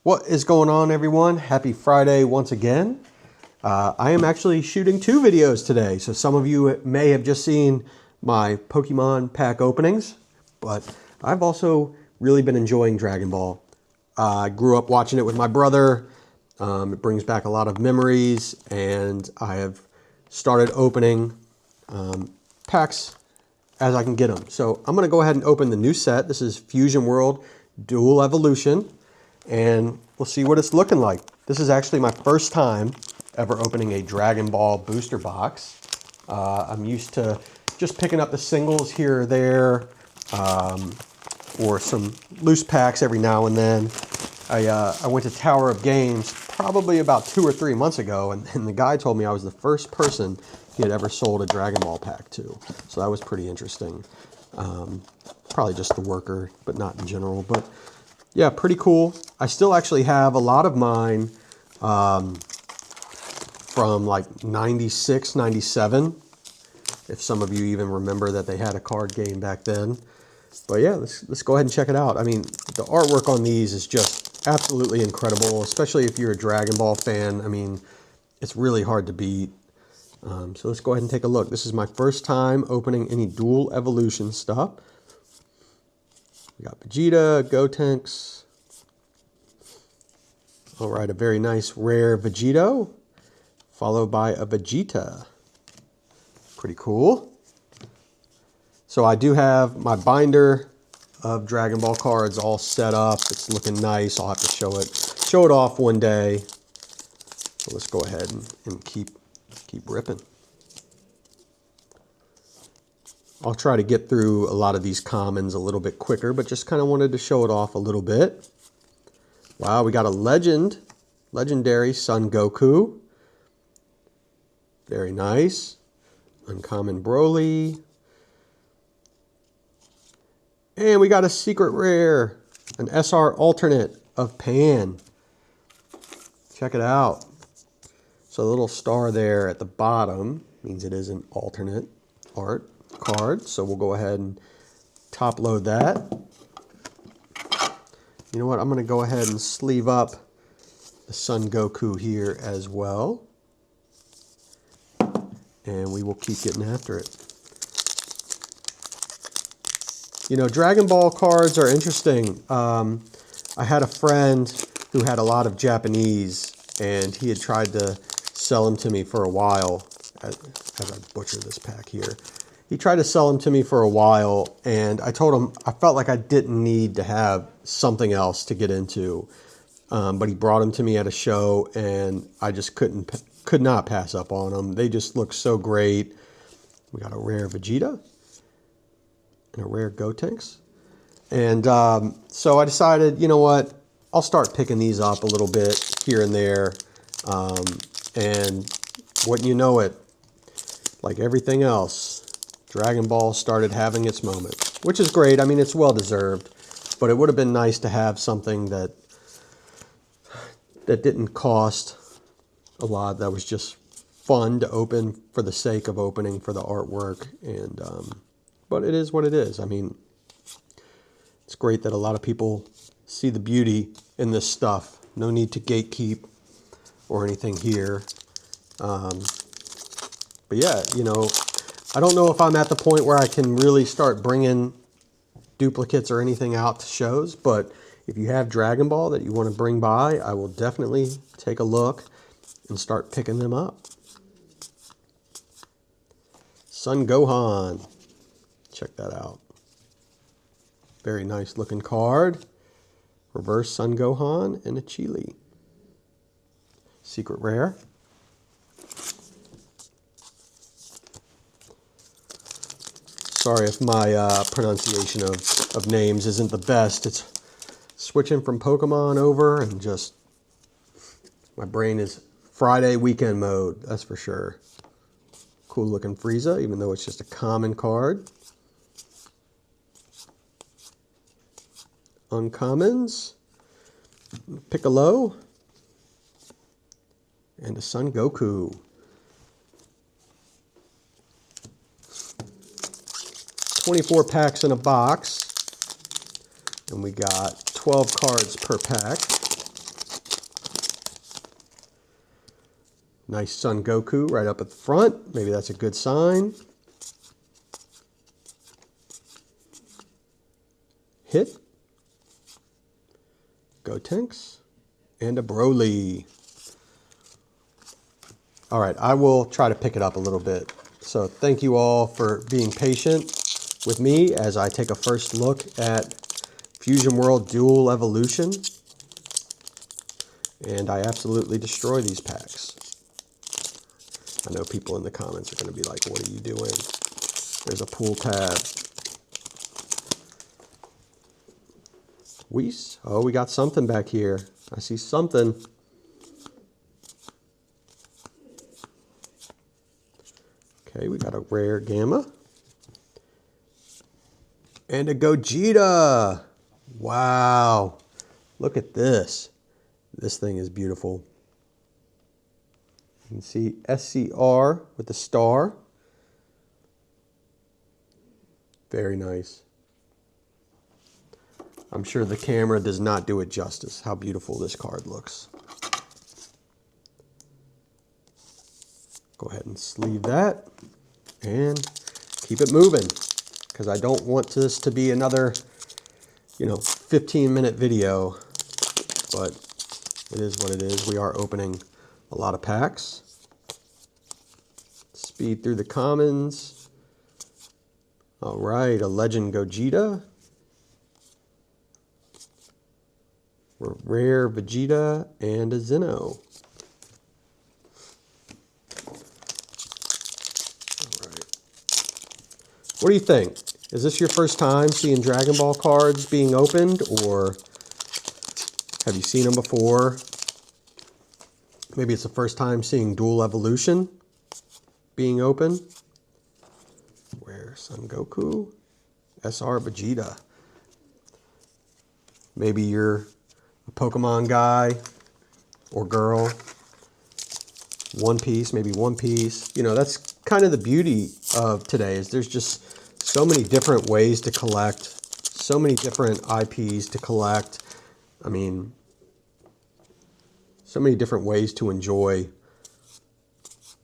What is going on, everyone? Happy Friday once again. I am actually shooting 2 videos today, so some of you may have just seen my Pokemon pack openings, but I've also really been enjoying Dragon Ball. I grew up watching it with my brother. It brings back a lot of memories, and I have started opening packs as I can get them. So I'm going to go ahead and open the new set. This is Fusion World Dual Evolution, and we'll see what it's looking like. This is actually my first time ever opening a Dragon Ball booster box. I'm used to just picking up the singles here or there, or some loose packs every now and then. I went to Tower of Games probably about 2 or 3 months ago, and the guy told me I was the first person he had ever sold a Dragon Ball pack to. So that was pretty interesting. Probably just the worker, but not in general. But yeah, pretty cool. I still actually have a lot of mine from like 96, 97. If some of you even remember that they had a card game back then. But yeah, let's go ahead and check it out. I mean, the artwork on these is just absolutely incredible, especially if you're a Dragon Ball fan. I mean, it's really hard to beat. So let's go ahead and take a look. This is my first time opening any dual evolution stuff. We got Vegeta, Gotenks. All right, a very nice rare Vegito, followed by a Vegeta. Pretty cool. So I do have my binder of Dragon Ball cards all set up. It's looking nice. I'll have to show it off one day. So let's go ahead and keep ripping. I'll try to get through a lot of these commons a little bit quicker, but just kind of wanted to show it off a little bit. Wow, we got a legendary Son Goku. Very nice. Uncommon Broly. And we got a secret rare, an SR alternate of Pan. Check it out. So the little star there at the bottom means it is an alternate art card. So we'll go ahead and top load that. You know what? I'm going to go ahead and sleeve up the Son Goku here as well. And we will keep getting after it. You know, Dragon Ball cards are interesting. I had a friend who had a lot of Japanese, and he had tried to sell them to me for a while. As I butcher this pack here. He tried to sell them to me for a while, and I told him I felt like I didn't need to have something else to get into. But he brought them to me at a show, and I just could not pass up on them. They just look so great. We got a rare Vegeta and a rare Gotenks. And so I decided, you know what, I'll start picking these up a little bit here and there. And wouldn't you know it, like everything else, Dragon Ball started having its moment, which is great. I mean, it's well deserved, but it would have been nice to have something that didn't cost a lot, that was just fun to open for the sake of opening, for the artwork. And but it is what it is. I mean, it's great that a lot of people see the beauty in this stuff. No need to gatekeep or anything here. But yeah, you know, I don't know if I'm at the point where I can really start bringing duplicates or anything out to shows, but if you have Dragon Ball that you want to bring by, I will definitely take a look and start picking them up. Son Gohan. Check that out. Very nice looking card. Reverse Son Gohan and a Chili. Secret rare. Sorry if my pronunciation of names isn't the best. It's switching from Pokemon over, and just my brain is Friday weekend mode, that's for sure. Cool looking Frieza, even though it's just a common card. Uncommons. Piccolo. And a Son Goku. 24 packs in a box. And we got 12 cards per pack. Nice Son Goku right up at the front. Maybe that's a good sign. Hit. Gotenks. And a Broly. All right, I will try to pick it up a little bit. So thank you all for being patient with me as I take a first look at Fusion World Dual Evolution. And I absolutely destroy these packs. I know people in the comments are going to be like, what are you doing? There's a pool tab. Whis. Oh, we got something back here. I see something. Okay, we got a rare Gamma. And a Gogeta. Wow. Look at this. This thing is beautiful. You can see SCR with the star. Very nice. I'm sure the camera does not do it justice, how beautiful this card looks. Go ahead and sleeve that and keep it moving, because I don't want this to be another, 15-minute video, but it is what it is. We are opening a lot of packs. Speed through the commons. All right, a Legend Gogeta. Rare Vegeta and a Zeno. All right. What do you think? Is this your first time seeing Dragon Ball cards being opened, or have you seen them before? Maybe it's the first time seeing Dual Evolution being open. Rare Son Goku, SR Vegeta. Maybe you're a Pokemon guy or girl. One Piece, maybe One Piece. That's kind of the beauty of today, is there's just so many different ways to collect, so many different IPs to collect. I mean, so many different ways to enjoy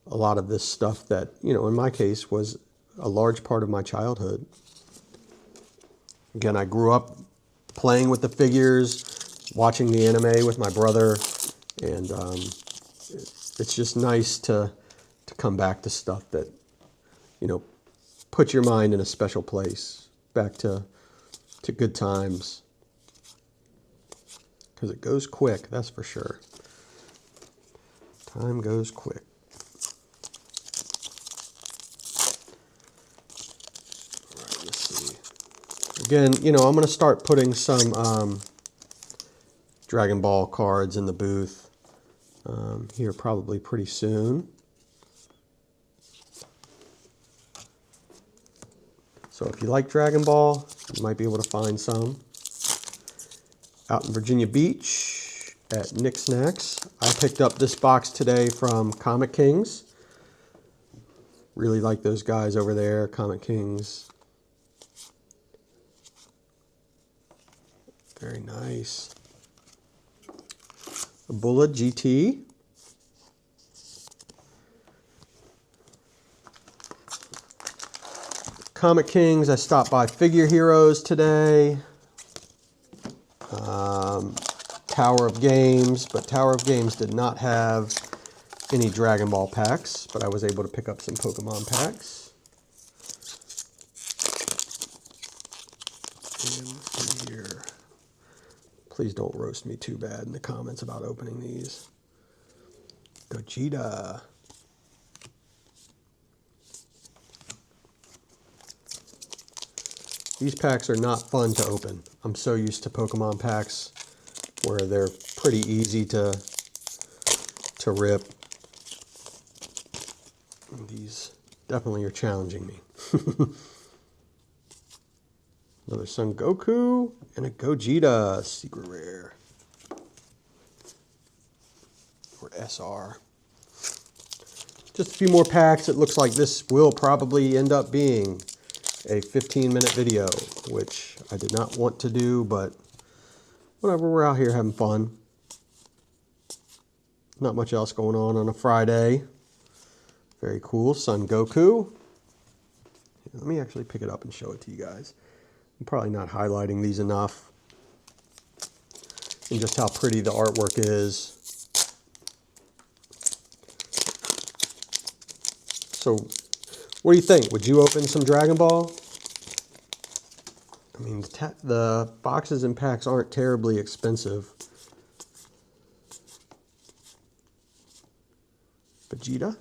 a lot of this stuff that, in my case, was a large part of my childhood. Again, I grew up playing with the figures, watching the anime with my brother, and it's just nice to come back to stuff that, put your mind in a special place, back to good times, because it goes quick, that's for sure. Time goes quick. All right, let's see. Again, I'm going to start putting some Dragon Ball cards in the booth here probably pretty soon. So if you like Dragon Ball, you might be able to find some. Out in Virginia Beach at Nick Snacks, I picked up this box today from Comic Kings. Really like those guys over there, Comic Kings. Very nice. A Bulla GT. Comic Kings, I stopped by Figure Heroes today. Tower of Games, but Tower of Games did not have any Dragon Ball packs, but I was able to pick up some Pokemon packs. And here. Please don't roast me too bad in the comments about opening these. Gogeta. These packs are not fun to open. I'm so used to Pokemon packs where they're pretty easy to rip. These definitely are challenging me. Another Son Goku and a Gogeta secret rare. Or SR. Just a few more packs. It looks like this will probably end up being a 15-minute video, which I did not want to do, but whatever, we're out here having fun. Not much else going on a Friday. Very cool. Son Goku. Let me actually pick it up and show it to you guys. I'm probably not highlighting these enough. And just how pretty the artwork is. So, what do you think? Would you open some Dragon Ball? I mean, the boxes and packs aren't terribly expensive. Gogeta.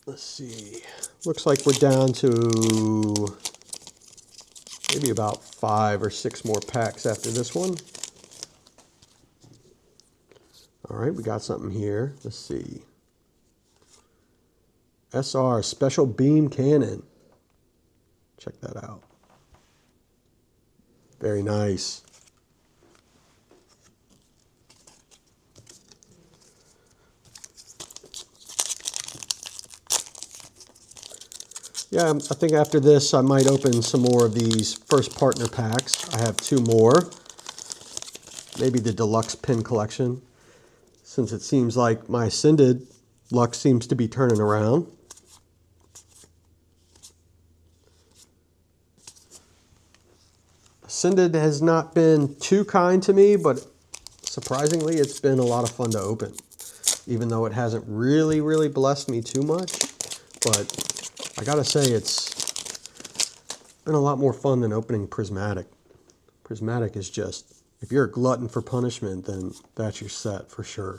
Let's see. Looks like we're down to maybe about 5 or 6 more packs after this one. All right, we got something here. Let's see. SR Special Beam Cannon. Check that out. Very nice. Yeah, I think after this I might open some more of these first partner packs. I have 2 more. Maybe the deluxe pin collection, since it seems like my Ascended luck seems to be turning around. Ascended has not been too kind to me, but surprisingly it's been a lot of fun to open. Even though it hasn't really blessed me too much. But I gotta say, it's been a lot more fun than opening Prismatic. Prismatic is just, if you're a glutton for punishment, then that's your set for sure.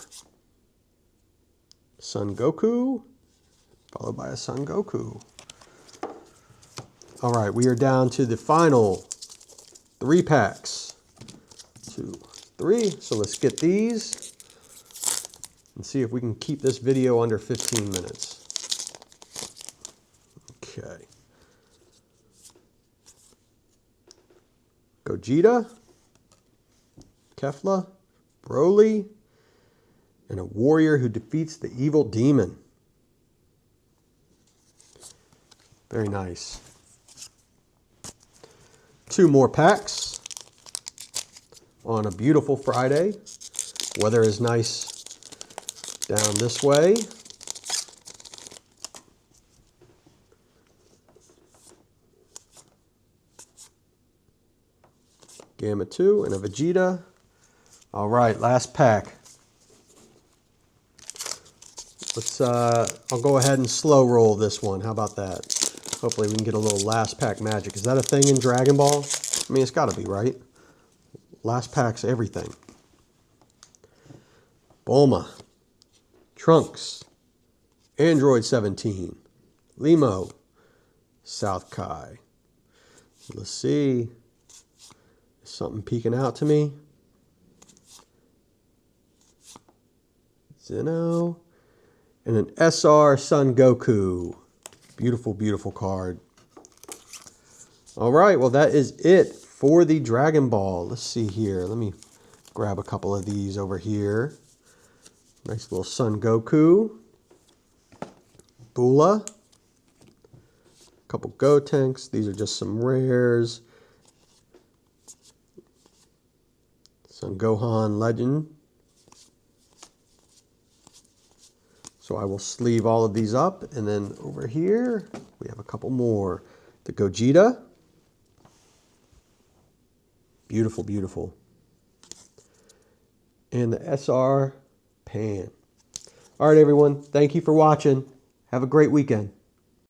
Son Goku, followed by a Son Goku. All right, we are down to the final 3 packs. 2, 3. So let's get these and see if we can keep this video under 15 minutes. Okay. Gogeta, Kefla, Broly, and a warrior who defeats the evil demon. Very nice. 2 more packs on a beautiful Friday. Weather is nice down this way. Gamma 2 and a Vegeta. All right, last pack. Let's I'll go ahead and slow roll this one. How about that? Hopefully we can get a little last pack magic. Is that a thing in Dragon Ball? I mean, it's got to be, right? Last pack's everything. Bulma, Trunks, Android 17, Limo, South Kai. Let's see. Something peeking out to me. Zeno. And an SR Son Goku. Beautiful, beautiful card. All right, well, that is it for the Dragon Ball. Let's see here. Let me grab a couple of these over here. Nice little Son Goku. Bula. A couple Gotenks. These are just some rares. Son Gohan Legend. So I will sleeve all of these up, and then over here we have a couple more. The Gogeta. Beautiful, beautiful. And the SR Pan. All right, everyone. Thank you for watching. Have a great weekend.